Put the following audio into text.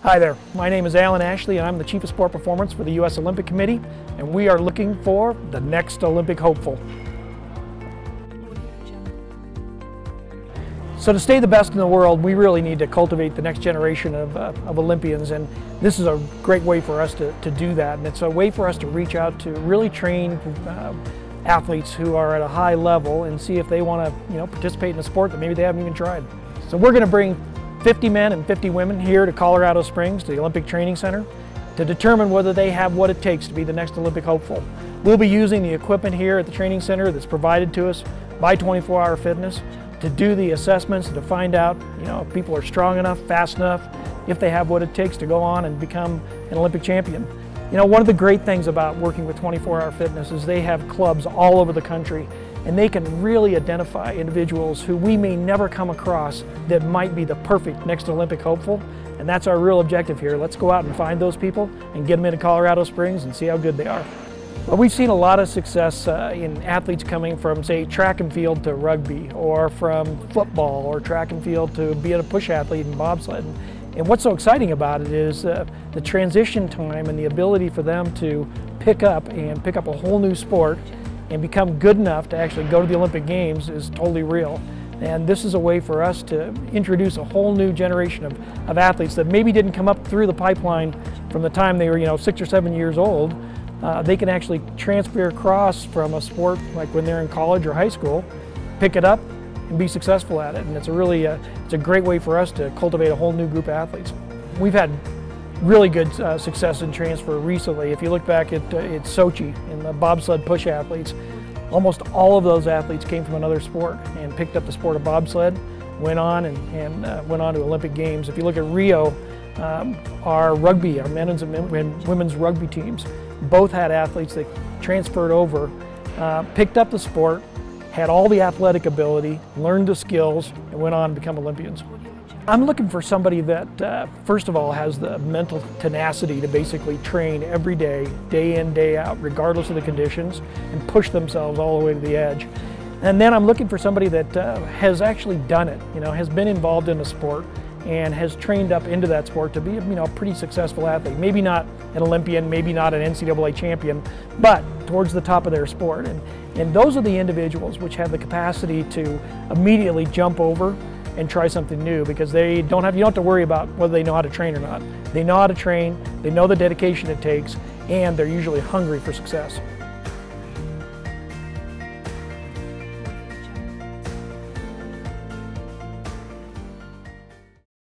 Hi there, my name is Alan Ashley and I'm the Chief of Sport Performance for the U.S. Olympic Committee, and we are looking for the next Olympic hopeful. So to stay the best in the world, we really need to cultivate the next generation of Olympians, and this is a great way for us to do that. And it's a way for us to reach out to really train athletes who are at a high level and see if they want to participate in a sport that maybe they haven't even tried. So we're going to bring 50 men and 50 women here to Colorado Springs, to the Olympic Training Center, to determine whether they have what it takes to be the next Olympic hopeful. We'll be using the equipment here at the training center that's provided to us by 24 Hour Fitness to do the assessments and to find out if people are strong enough, fast enough, if they have what it takes to go on and become an Olympic champion. One of the great things about working with 24 Hour Fitness is they have clubs all over the country, and they can really identify individuals who we may never come across that might be the perfect next Olympic hopeful. And that's our real objective here. Let's go out and find those people and get them into Colorado Springs and see how good they are. Well, we've seen a lot of success in athletes coming from, say, track and field to rugby, or from football or track and field to being a push athlete in bobsled. And what's so exciting about it is the transition time and the ability for them to pick up a whole new sport and become good enough to actually go to the Olympic Games is totally real. And this is a way for us to introduce a whole new generation of athletes that maybe didn't come up through the pipeline from the time they were 6 or 7 years old. They can actually transfer across from a sport like when they're in college or high school, pick it up and be successful at it. And it's a great way for us to cultivate a whole new group of athletes. We've had really good success in transfer recently. If you look back at Sochi and the bobsled push athletes, almost all of those athletes came from another sport and picked up the sport of bobsled, went on went on to Olympic Games. If you look at Rio, our rugby, our men's and women's rugby teams, both had athletes that transferred over, picked up the sport, had all the athletic ability, learned the skills, and went on to become Olympians. I'm looking for somebody that, first of all, has the mental tenacity to basically train every day, day in, day out, regardless of the conditions, and push themselves all the way to the edge. And then I'm looking for somebody that has actually done it, has been involved in a sport and has trained up into that sport to be a pretty successful athlete. Maybe not an Olympian, maybe not an NCAA champion, but towards the top of their sport. And those are the individuals which have the capacity to immediately jump over and try something new, because you don't have to worry about whether they know how to train or not. They know how to train, they know the dedication it takes, and they're usually hungry for success.